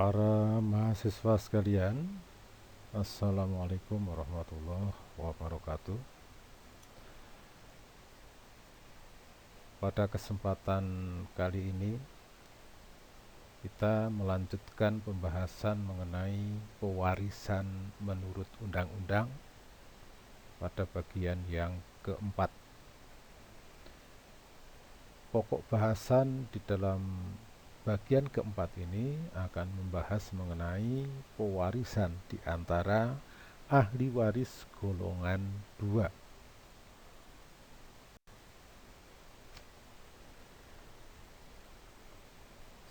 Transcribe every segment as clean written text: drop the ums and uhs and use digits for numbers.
Para mahasiswa sekalian, Assalamualaikum warahmatullahi wabarakatuh. Pada kesempatan kali ini, kita melanjutkan pembahasan mengenai pewarisan menurut undang-undang pada bagian yang keempat. Pokok bahasan di dalam bagian keempat ini akan membahas mengenai pewarisan di antara ahli waris golongan 2.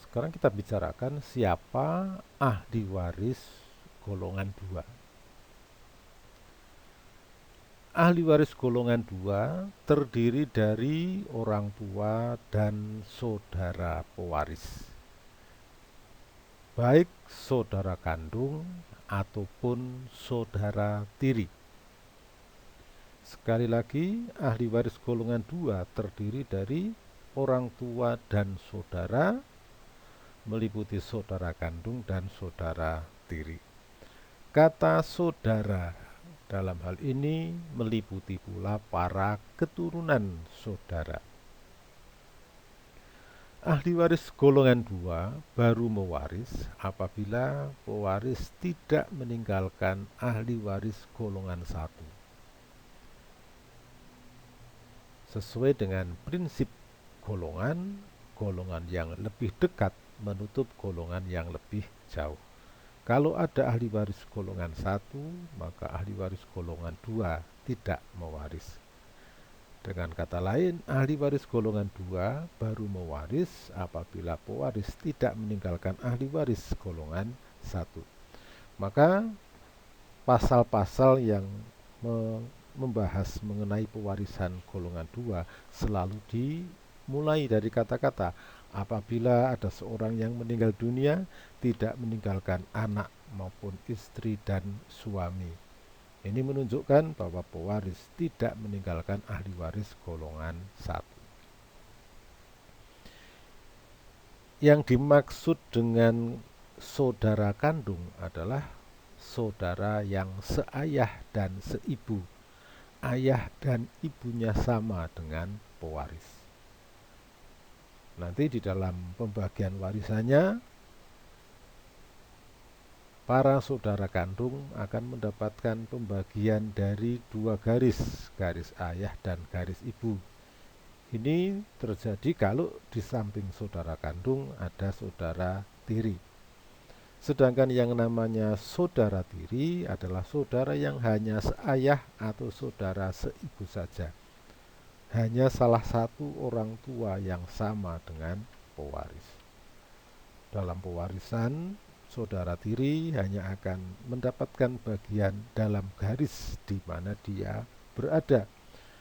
Sekarang kita bicarakan siapa ahli waris golongan 2. Ahli waris golongan 2 terdiri dari orang tua dan saudara pewaris, baik saudara kandung ataupun saudara tiri. Sekali lagi, ahli waris golongan 2 terdiri dari orang tua dan saudara, meliputi saudara kandung dan saudara tiri. Kata saudara dalam hal ini meliputi pula para keturunan saudara. Ahli waris golongan 2 baru mewaris apabila pewaris tidak meninggalkan ahli waris golongan 1. Sesuai dengan prinsip golongan yang lebih dekat menutup golongan yang lebih jauh. Kalau ada ahli waris golongan 1, maka ahli waris golongan 2 tidak mewaris. Dengan kata lain, ahli waris golongan 2 baru mewaris apabila pewaris tidak meninggalkan ahli waris golongan 1. Maka pasal-pasal yang membahas mengenai pewarisan golongan 2 selalu dimulai dari kata-kata apabila ada seorang yang meninggal dunia tidak meninggalkan anak maupun istri dan suami. Ini menunjukkan bahwa pewaris tidak meninggalkan ahli waris golongan 1. Yang dimaksud dengan saudara kandung adalah saudara yang seayah dan seibu. Ayah dan ibunya sama dengan pewaris. Nanti di dalam pembagian warisannya, para saudara kandung akan mendapatkan pembagian dari 2 garis, garis ayah dan garis ibu. Ini terjadi kalau di samping saudara kandung ada saudara tiri. Sedangkan yang namanya saudara tiri adalah saudara yang hanya seayah atau saudara seibu saja. Hanya salah satu orang tua yang sama dengan pewaris. Dalam pewarisan, saudara tiri hanya akan mendapatkan bagian dalam garis di mana dia berada,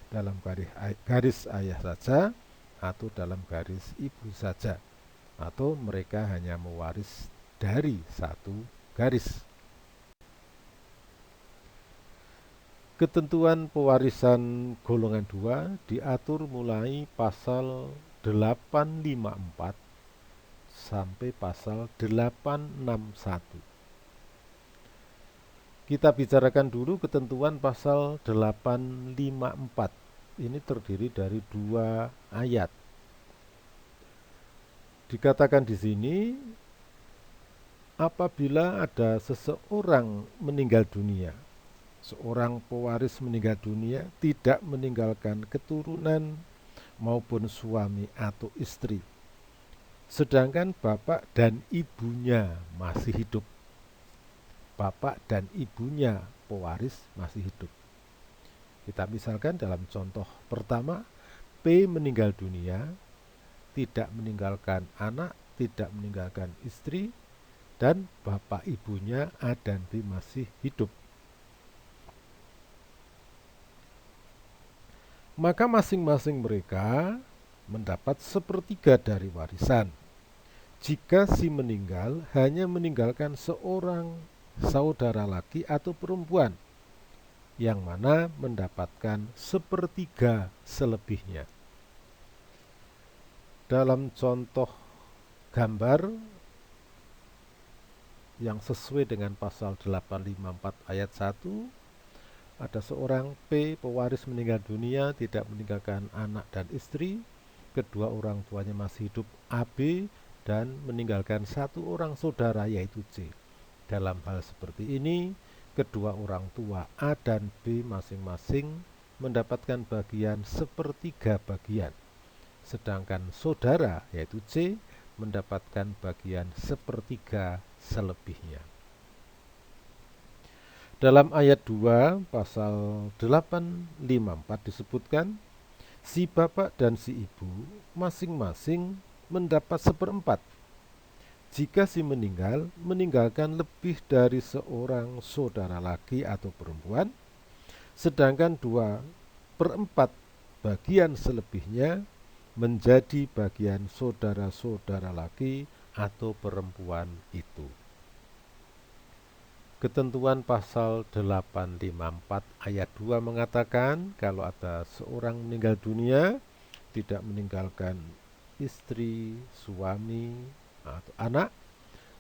dalam garis ayah saja atau dalam garis ibu saja, atau mereka hanya mewaris dari satu garis. Ketentuan pewarisan golongan 2 diatur mulai pasal 854 sampai pasal 861. Kita bicarakan dulu ketentuan pasal 854. Ini terdiri dari 2 ayat. Dikatakan di sini, apabila ada seseorang meninggal dunia, seorang pewaris meninggal dunia tidak meninggalkan keturunan maupun suami atau istri, sedangkan bapak dan ibunya masih hidup. Bapak dan ibunya pewaris masih hidup. Kita misalkan dalam contoh pertama, P meninggal dunia, tidak meninggalkan anak, tidak meninggalkan istri, dan bapak ibunya A dan B masih hidup. Maka masing-masing mereka mendapat 1/3 dari warisan. Jika si meninggal hanya meninggalkan seorang saudara laki atau perempuan, yang mana mendapatkan 1/3 selebihnya. Dalam contoh gambar, yang sesuai dengan pasal 854 ayat 1. Ada seorang P pewaris meninggal dunia, tidak meninggalkan anak dan istri, kedua orang tuanya masih hidup AB, dan meninggalkan satu orang saudara yaitu C. Dalam hal seperti ini, kedua orang tua A dan B masing-masing mendapatkan bagian sepertiga bagian, sedangkan saudara yaitu C mendapatkan bagian sepertiga selebihnya. Dalam ayat 2 pasal 854 disebutkan, si bapak dan si ibu masing-masing mendapat seperempat jika si meninggal meninggalkan lebih dari seorang saudara laki atau perempuan, sedangkan 2/4 bagian selebihnya menjadi bagian saudara-saudara laki atau perempuan itu. Ketentuan pasal 854 ayat 2 mengatakan kalau ada seorang meninggal dunia, tidak meninggalkan istri, suami, atau anak,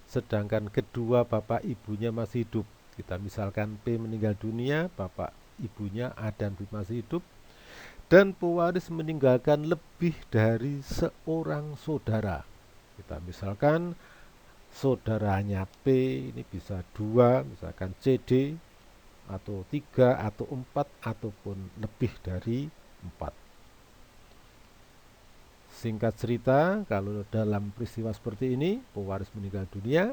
sedangkan kedua bapak ibunya masih hidup. Kita misalkan P meninggal dunia, bapak ibunya A dan B masih hidup, dan pewaris meninggalkan lebih dari seorang saudara. Kita misalkan saudaranya P ini bisa 2, misalkan CD, atau 3, atau 4, ataupun lebih dari 4. Singkat cerita, kalau dalam peristiwa seperti ini, pewaris meninggal dunia,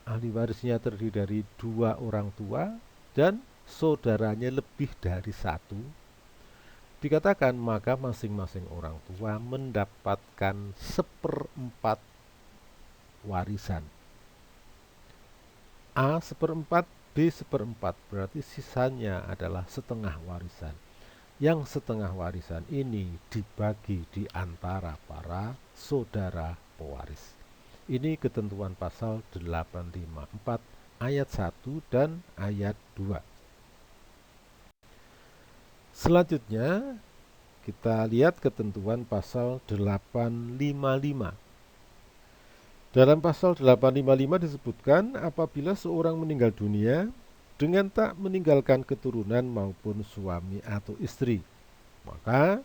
ahli warisnya terdiri dari 2 orang tua dan saudaranya lebih dari 1. Dikatakan maka masing-masing orang tua mendapatkan seperempat warisan. A seperempat, B seperempat, berarti sisanya adalah setengah warisan. Yang setengah warisan ini dibagi di antara para saudara pewaris. Ini ketentuan pasal 854 ayat 1 dan ayat 2. Selanjutnya kita lihat ketentuan pasal 855. Dalam pasal 855 disebutkan apabila seorang meninggal dunia dengan tak meninggalkan keturunan maupun suami atau istri, maka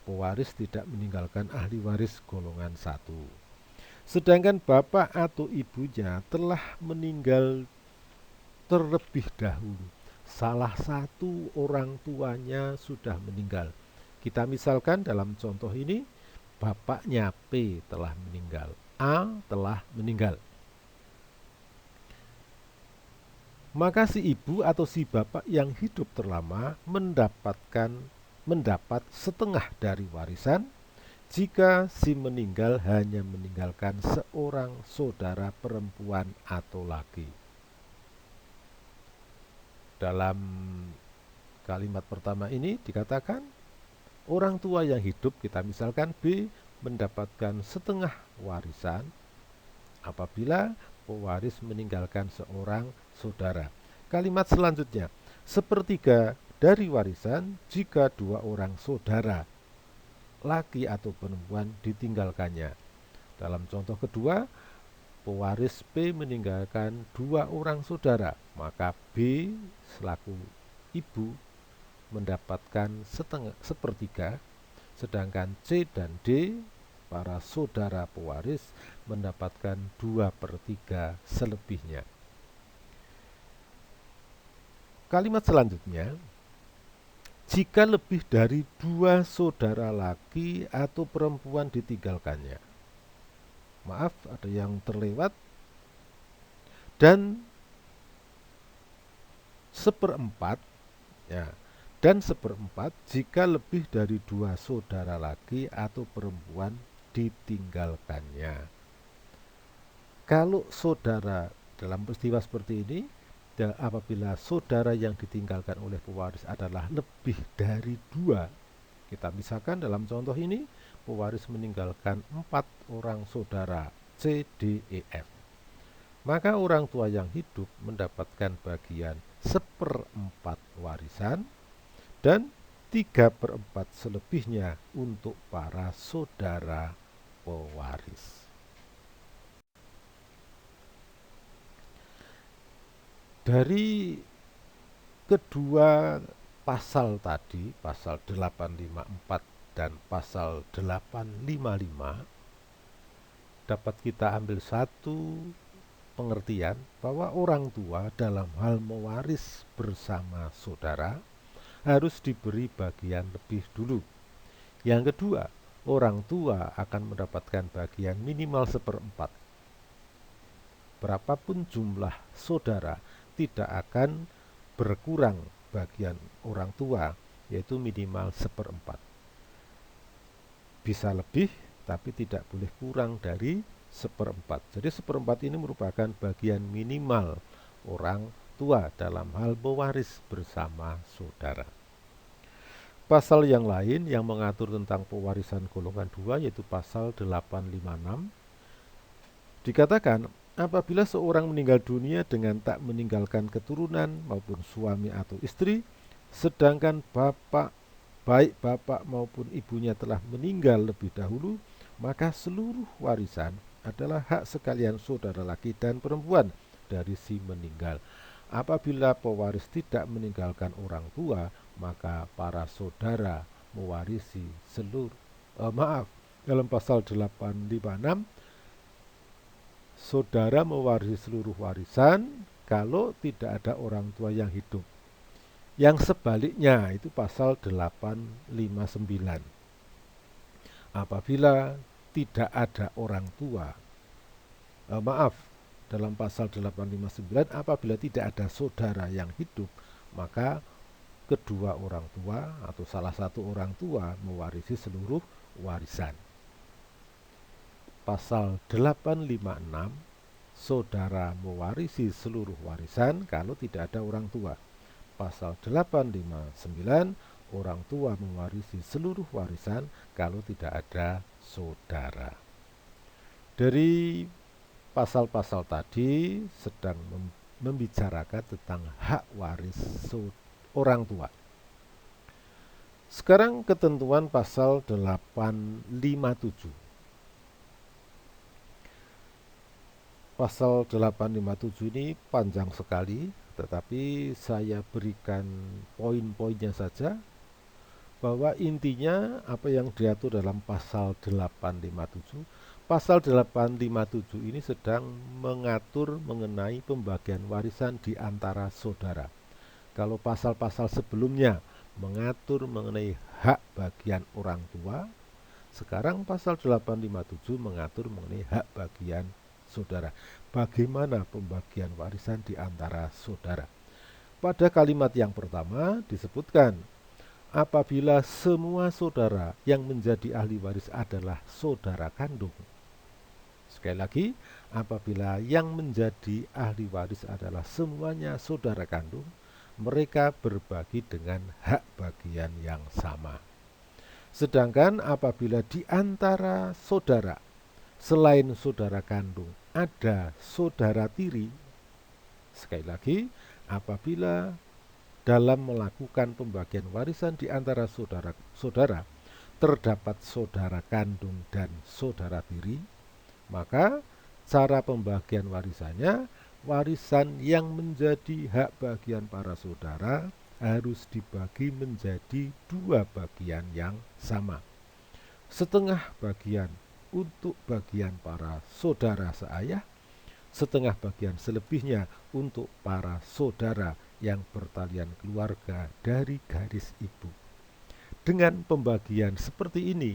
pewaris tidak meninggalkan ahli waris golongan 1. Sedangkan bapak atau ibunya telah meninggal terlebih dahulu, salah satu orang tuanya sudah meninggal. Kita misalkan dalam contoh ini, bapaknya P telah meninggal, A telah meninggal. Maka si ibu atau si bapak yang hidup terlama mendapat setengah dari warisan jika si meninggal hanya meninggalkan seorang saudara perempuan atau laki. Dalam kalimat pertama ini dikatakan orang tua yang hidup, kita misalkan B, mendapatkan setengah warisan apabila pewaris meninggalkan seorang saudara. Kalimat selanjutnya, sepertiga dari warisan jika 2 orang saudara laki atau perempuan ditinggalkannya. Dalam contoh kedua, pewaris P meninggalkan 2 orang saudara, maka B selaku ibu mendapatkan sepertiga, sedangkan C dan D para saudara pewaris mendapatkan 2/3 selebihnya. Kalimat selanjutnya, jika lebih dari 2 saudara laki atau perempuan ditinggalkannya. Maaf, ada yang terlewat. Dan seperempat, ya, dan seperempat jika lebih dari 2 saudara laki atau perempuan ditinggalkannya. Kalau saudara dalam peristiwa seperti ini, apabila saudara yang ditinggalkan oleh pewaris adalah lebih dari 2, kita misalkan dalam contoh ini pewaris meninggalkan 4 orang saudara C, D, E, F, maka orang tua yang hidup mendapatkan bagian seperempat warisan dan 3/4 selebihnya untuk para saudara pewaris. Dari kedua pasal tadi, pasal 854 dan pasal 855, dapat kita ambil satu pengertian bahwa orang tua dalam hal mewaris bersama saudara harus diberi bagian lebih dulu. Yang kedua, orang tua akan mendapatkan bagian minimal seperempat. Berapapun jumlah saudara, tidak akan berkurang bagian orang tua, yaitu minimal seperempat. Bisa lebih, tapi tidak boleh kurang dari seperempat. Jadi seperempat ini merupakan bagian minimal orang tua dalam hal mewaris bersama saudara. Pasal yang lain yang mengatur tentang pewarisan golongan 2 yaitu pasal 856. Dikatakan, apabila seorang meninggal dunia dengan tak meninggalkan keturunan maupun suami atau istri, sedangkan baik bapak maupun ibunya telah meninggal lebih dahulu, maka seluruh warisan adalah hak sekalian saudara laki dan perempuan dari si meninggal. Apabila pewaris tidak meninggalkan orang tua, maka para saudara mewarisi dalam pasal 856, saudara mewarisi seluruh warisan kalau tidak ada orang tua yang hidup. Yang sebaliknya itu pasal 859. Apabila tidak ada orang tua, dalam pasal 859, apabila tidak ada saudara yang hidup, maka kedua orang tua atau salah satu orang tua mewarisi seluruh warisan. Pasal 856, saudara mewarisi seluruh warisan kalau tidak ada orang tua. Pasal 859, orang tua mewarisi seluruh warisan kalau tidak ada saudara. Dari pasal-pasal tadi sedang membicarakan tentang hak waris orang tua. Sekarang ketentuan pasal 857. Pasal 857 ini panjang sekali, tetapi saya berikan poin-poinnya saja, bahwa intinya apa yang diatur dalam pasal 857. Pasal 857 ini sedang mengatur mengenai pembagian warisan di antara saudara. Kalau pasal-pasal sebelumnya mengatur mengenai hak bagian orang tua, sekarang pasal 857 mengatur mengenai hak bagian saudara. Bagaimana pembagian warisan di antara saudara? Pada kalimat yang pertama disebutkan, apabila semua saudara yang menjadi ahli waris adalah saudara kandung. Sekali lagi, apabila yang menjadi ahli waris adalah semuanya saudara kandung, mereka berbagi dengan hak bagian yang sama. Sedangkan apabila di antara saudara selain saudara kandung ada saudara tiri, sekali lagi, apabila dalam melakukan pembagian warisan di antara saudara terdapat saudara kandung dan saudara tiri, maka cara pembagian warisannya, warisan yang menjadi hak bagian para saudara harus dibagi menjadi dua bagian yang sama. Setengah bagian untuk bagian para saudara seayah, setengah bagian selebihnya untuk para saudara yang bertalian keluarga dari garis ibu. Dengan pembagian seperti ini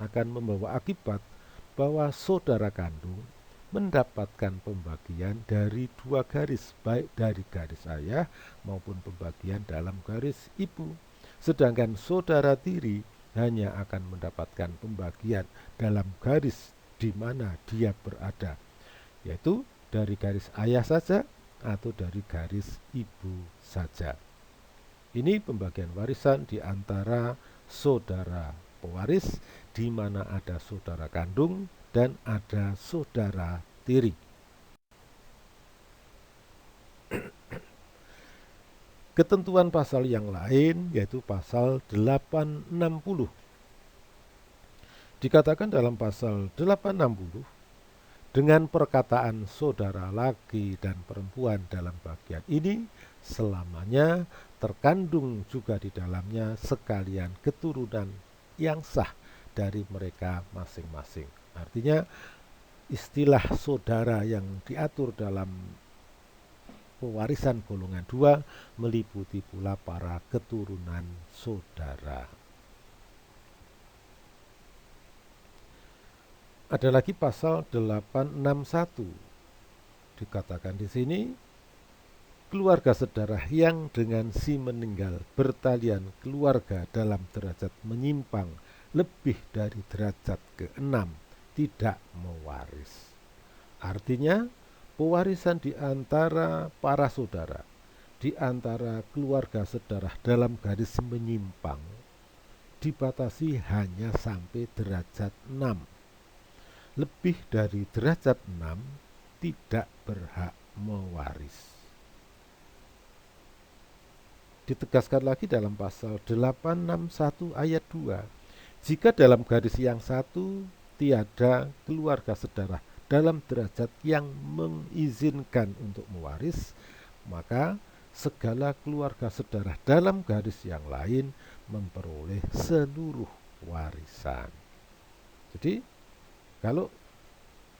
akan membawa akibat bahwa saudara kandung mendapatkan pembagian dari dua garis, baik dari garis ayah maupun pembagian dalam garis ibu. Sedangkan saudara tiri hanya akan mendapatkan pembagian dalam garis di mana dia berada, yaitu dari garis ayah saja atau dari garis ibu saja. Ini pembagian warisan di antara saudara pewaris, di mana ada saudara kandung dan ada saudara tiri. Ketentuan pasal yang lain yaitu pasal 860. Dikatakan dalam pasal 860, Dengan perkataan saudara laki dan perempuan dalam bagian ini, selamanya terkandung juga di dalamnya sekalian keturunan yang sah dari mereka masing-masing. Artinya, istilah saudara yang diatur dalam pewarisan golongan 2 meliputi pula para keturunan saudara. Ada lagi pasal 861. Dikatakan di sini, keluarga saudara yang dengan si meninggal bertalian keluarga dalam derajat menyimpang lebih dari derajat ke-6 tidak mewaris. Artinya, pewarisan di antara para saudara, di antara keluarga saudara dalam garis menyimpang dibatasi hanya sampai derajat 6. Lebih dari derajat 6 tidak berhak mewaris. Ditegaskan lagi dalam pasal 861 ayat 2. Jika dalam garis yang satu tiada keluarga saudara dalam derajat yang mengizinkan untuk mewaris, maka segala keluarga saudara dalam garis yang lain memperoleh seluruh warisan. Jadi, kalau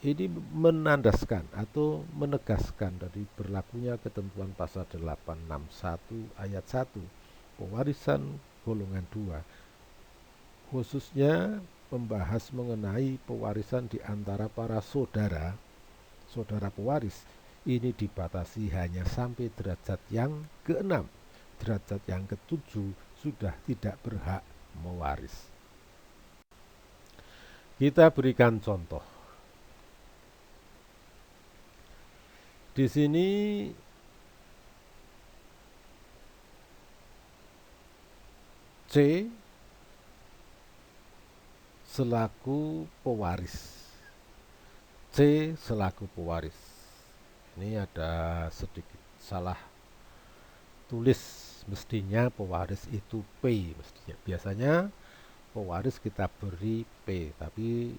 ini menandaskan atau menegaskan dari berlakunya ketentuan pasal 861 ayat 1, pewarisan golongan 2, khususnya membahas mengenai pewarisan di antara para saudara pewaris, ini dibatasi hanya sampai derajat yang ke-6. Derajat yang ke-7 sudah tidak berhak mewaris. Kita berikan contoh. Di sini C selaku pewaris. C selaku pewaris. Ini ada sedikit salah tulis, mestinya pewaris itu P mestinya. Biasanya pewaris kita beri P, tapi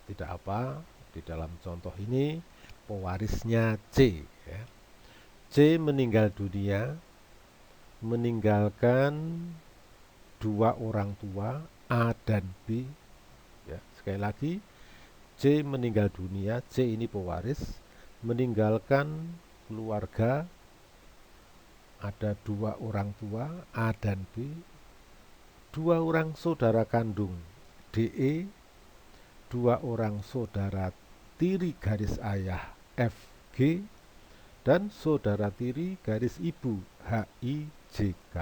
tidak apa, di dalam contoh ini pewarisnya C, ya. C meninggal dunia, meninggalkan dua orang tua, A dan B, ya. Sekali lagi, C meninggal dunia, C ini pewaris, meninggalkan keluarga, ada dua orang tua, A dan B, dua orang saudara kandung, DE, dua orang saudara tiri garis ayah, FG, dan saudara tiri garis ibu, HIJK.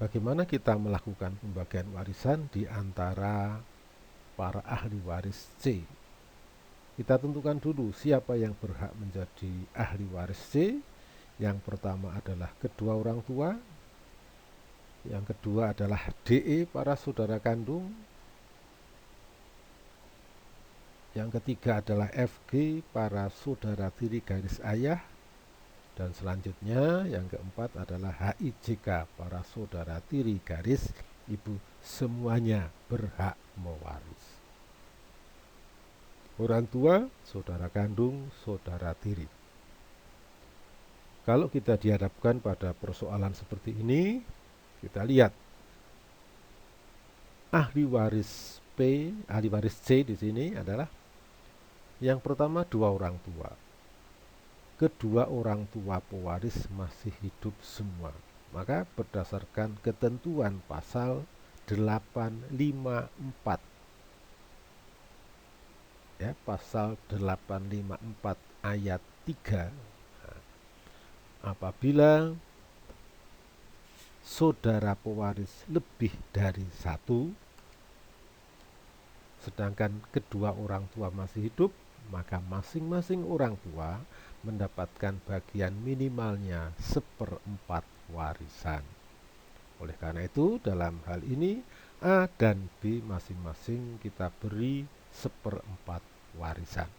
Bagaimana kita melakukan pembagian warisan di antara para ahli waris C? Kita tentukan dulu siapa yang berhak menjadi ahli waris C. Yang pertama adalah kedua orang tua, yang kedua adalah DE para saudara kandung, yang ketiga adalah FG para saudara tiri garis ayah, dan selanjutnya yang keempat adalah HIJK para saudara tiri garis ibu. Semuanya berhak mewaris. Orang tua, saudara kandung, saudara tiri. Kalau kita dihadapkan pada persoalan seperti ini, kita lihat ahli waris P, ahli waris C di sini adalah yang pertama dua orang tua. Kedua orang tua pewaris masih hidup semua. Maka berdasarkan ketentuan pasal 854, ya, pasal 854 ayat 3, apabila saudara pewaris lebih dari satu, sedangkan kedua orang tua masih hidup, maka masing-masing orang tua mendapatkan bagian minimalnya 1/4 warisan. Oleh karena itu, dalam hal ini A dan B masing-masing kita beri 1/4 warisan.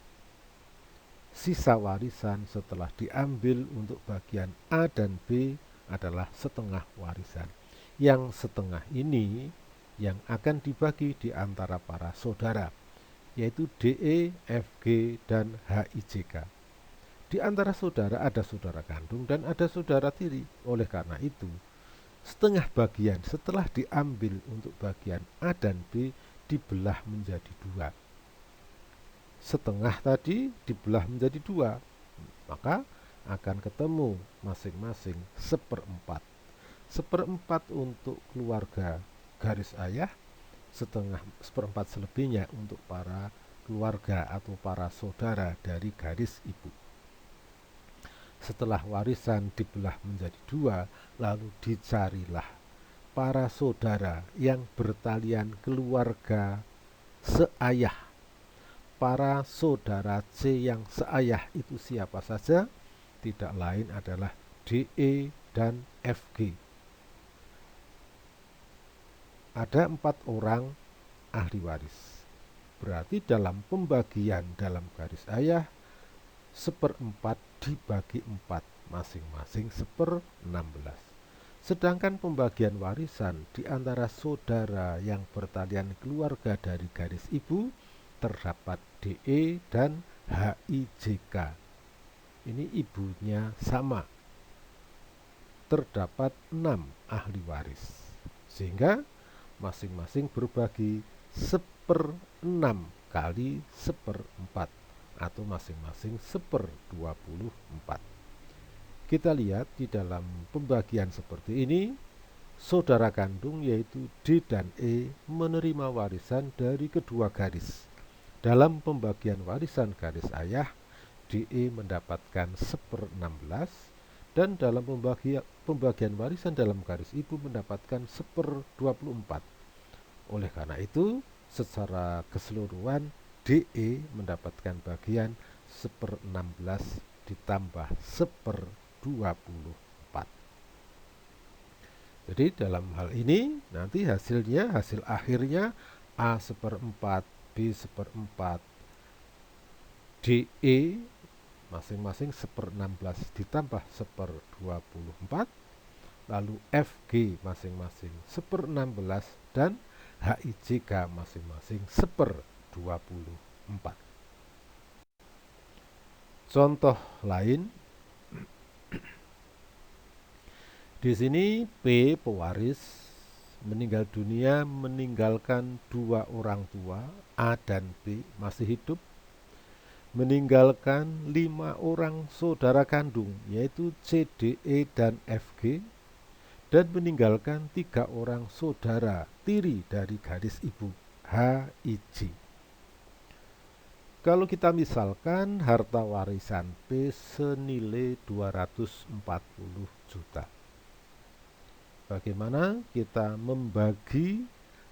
Sisa warisan setelah diambil untuk bagian A dan B adalah setengah warisan. Yang setengah ini yang akan dibagi di antara para saudara. yaitu DE, FG, dan HIJK. Di antara saudara ada saudara kandung dan ada saudara tiri. Oleh karena itu, setengah bagian setelah diambil untuk bagian A dan B dibelah menjadi 2. Setengah tadi dibelah menjadi 2, maka akan ketemu masing-masing seperempat. Seperempat untuk keluarga garis ayah, seperempat selebihnya untuk para keluarga atau para saudara dari garis ibu. Setelah warisan dibelah menjadi 2, lalu dicarilah para saudara yang bertalian keluarga seayah. Para saudara C yang seayah itu siapa saja? Tidak lain adalah DE dan FG. Ada 4 orang ahli waris. Berarti dalam pembagian dalam garis ayah, seperempat dibagi 4, masing-masing 1/16. Sedangkan pembagian warisan di antara saudara yang bertalian keluarga dari garis ibu terdapat DE dan HIJK. Ini ibunya sama. Terdapat 6 ahli waris. Sehingga masing-masing berbagi 1/6 kali 1/4 atau masing-masing 1/24. Kita lihat di dalam pembagian seperti ini, saudara kandung yaitu D dan E menerima warisan dari kedua garis. Dalam pembagian warisan garis ayah, DE mendapatkan 1/16 dan dalam pembagian warisan dalam garis ibu mendapatkan 1/24. Oleh karena itu, secara keseluruhan DE mendapatkan bagian 1/16 ditambah 1/24. Jadi dalam hal ini nanti hasil akhirnya A 1/4, B 1/4, DE masing-masing 1/16 ditambah 1/24, lalu FG masing-masing 1/16 dan HIJK masing-masing 1/24. Contoh lain, di sini P pewaris meninggal dunia meninggalkan 2 orang tua, A dan B masih hidup, meninggalkan 5 orang saudara kandung yaitu C, D, E, dan FG, dan meninggalkan 3 orang saudara tiri dari garis ibu, H, I, J. Kalau kita misalkan harta warisan P senilai 240 juta. Bagaimana kita membagi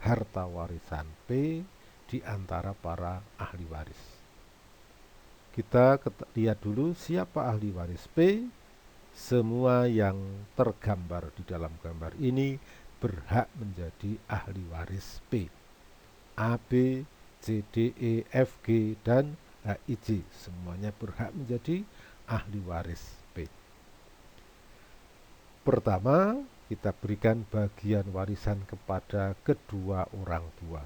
harta warisan P di antara para ahli waris? Kita lihat dulu siapa ahli waris P. Semua yang tergambar di dalam gambar ini berhak menjadi ahli waris P. A, B, C, D, E, F, G, dan H, I, J semuanya berhak menjadi ahli waris P. Pertama, kita berikan bagian warisan kepada kedua orang tua.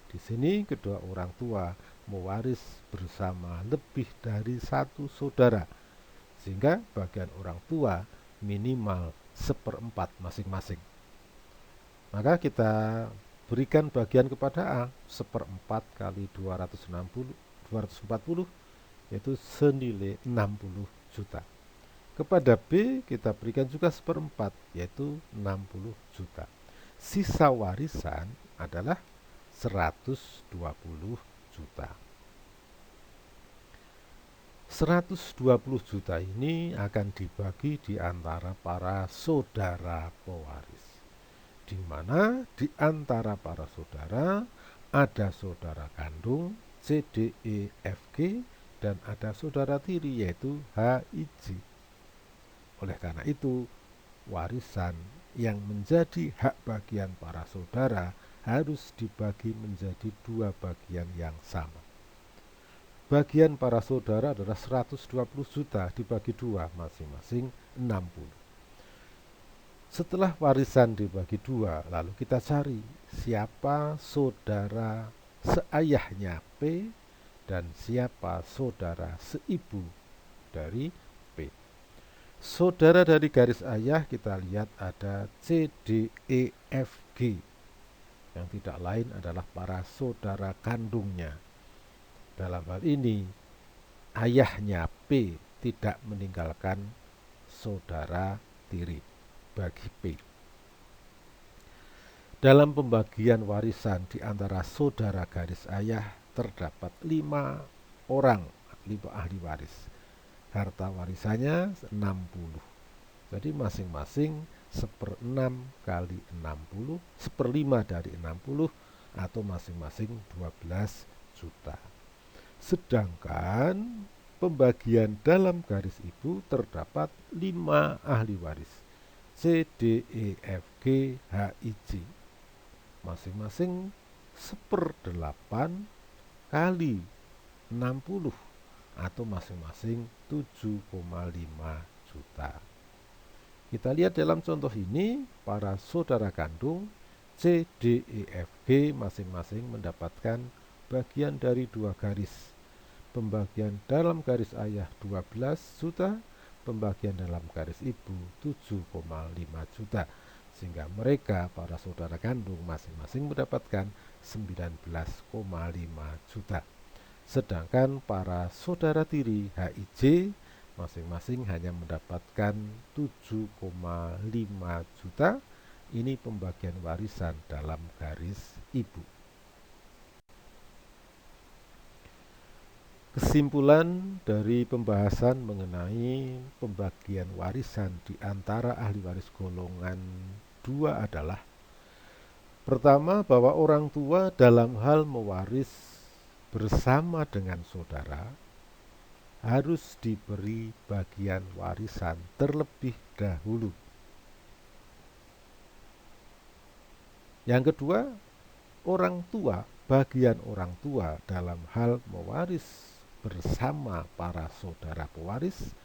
Di sini kedua orang tua mewaris bersama lebih dari 1 saudara, sehingga bagian orang tua minimal 1/4 masing-masing. Maka kita berikan bagian kepada A 1/4 kali 240 yaitu senilai 60 juta. Kepada B kita berikan juga 1/4 yaitu 60 juta. Sisa warisan adalah 120 juta. 120 juta ini akan dibagi di antara para saudara pewaris, di mana di antara para saudara ada saudara kandung C, D, E, F, G, dan ada saudara tiri yaitu H, I, J. Oleh karena itu, warisan yang menjadi hak bagian para saudara harus dibagi menjadi 2 bagian yang sama. Bagian para saudara adalah 120 juta dibagi 2, masing-masing 60. Setelah warisan dibagi 2, lalu kita cari siapa saudara seayahnya P, dan siapa saudara seibu dari P. Saudara dari garis ayah kita lihat ada C, D, E, F, G, yang tidak lain adalah para saudara kandungnya. Dalam hal ini, ayahnya P tidak meninggalkan saudara tiri bagi P. Dalam pembagian warisan di antara saudara garis ayah terdapat 5 orang, 5 ahli waris. Harta warisannya 60. Jadi masing-masing 1/6 kali 60, 1/5 dari 60, atau masing-masing 12 juta. Sedangkan pembagian dalam garis ibu terdapat 5 ahli waris, C, D, E, F, G, H, I, J. Masing-masing 1/8 kali 60, atau masing-masing 7,5 juta. Kita lihat dalam contoh ini, para saudara kandung C, D, E, F, G masing-masing mendapatkan bagian dari 2 garis. Pembagian dalam garis ayah 12 juta, pembagian dalam garis ibu 7,5 juta. Sehingga mereka, para saudara kandung, masing-masing mendapatkan 19,5 juta. Sedangkan para saudara tiri HIJ masing-masing hanya mendapatkan 7,5 juta. Ini pembagian warisan dalam garis ibu. Kesimpulan dari pembahasan mengenai pembagian warisan di antara ahli waris golongan 2 adalah: pertama, bahwa orang tua dalam hal mewaris bersama dengan saudara harus diberi bagian warisan terlebih dahulu. Yang kedua, bagian orang tua dalam hal mewaris bersama para saudara pewaris,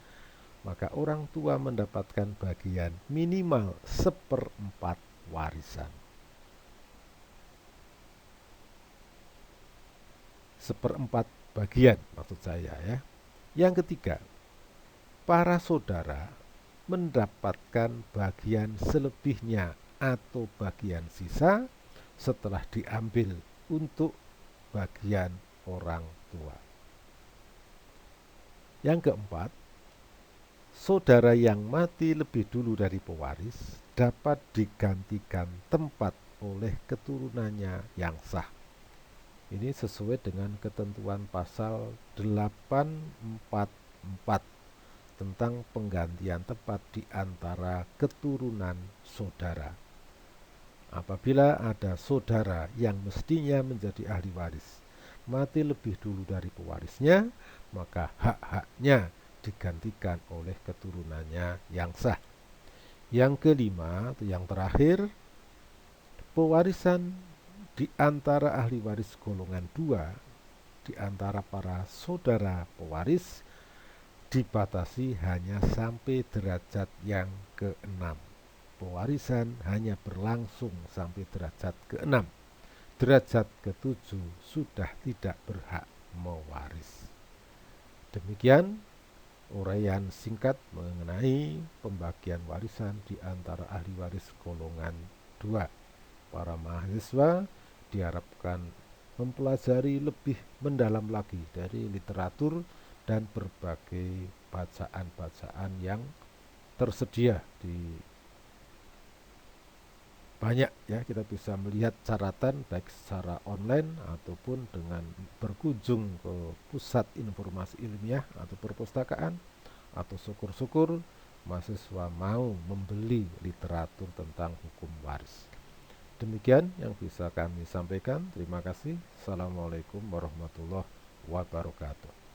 maka orang tua mendapatkan bagian minimal 1/4 warisan. 1/4 bagian maksud saya ya. Yang ketiga, para saudara mendapatkan bagian selebihnya atau bagian sisa setelah diambil untuk bagian orang tua. Yang keempat, saudara yang mati lebih dulu dari pewaris dapat digantikan tempat oleh keturunannya yang sah. Ini sesuai dengan ketentuan pasal 844 tentang penggantian tempat di antara keturunan saudara. Apabila ada saudara yang mestinya menjadi ahli waris mati lebih dulu dari pewarisnya, maka hak-haknya digantikan oleh keturunannya yang sah. Yang kelima, atau yang terakhir, pewarisan di antara ahli waris golongan 2, di antara para saudara pewaris, dibatasi hanya sampai derajat yang ke-6. Pewarisan hanya berlangsung sampai derajat ke-6. Derajat ke-7 sudah tidak berhak mewaris. Demikian uraian singkat mengenai pembagian warisan di antara ahli waris golongan 2. Para mahasiswa diharapkan mempelajari lebih mendalam lagi dari literatur dan berbagai bacaan-bacaan yang tersedia di banyak ya. Kita bisa melihat caratan baik secara online ataupun dengan berkunjung ke pusat informasi ilmiah atau perpustakaan, atau syukur-syukur mahasiswa mau membeli literatur tentang hukum waris. Demikian yang bisa kami sampaikan. Terima kasih. Assalamualaikum warahmatullahi wabarakatuh.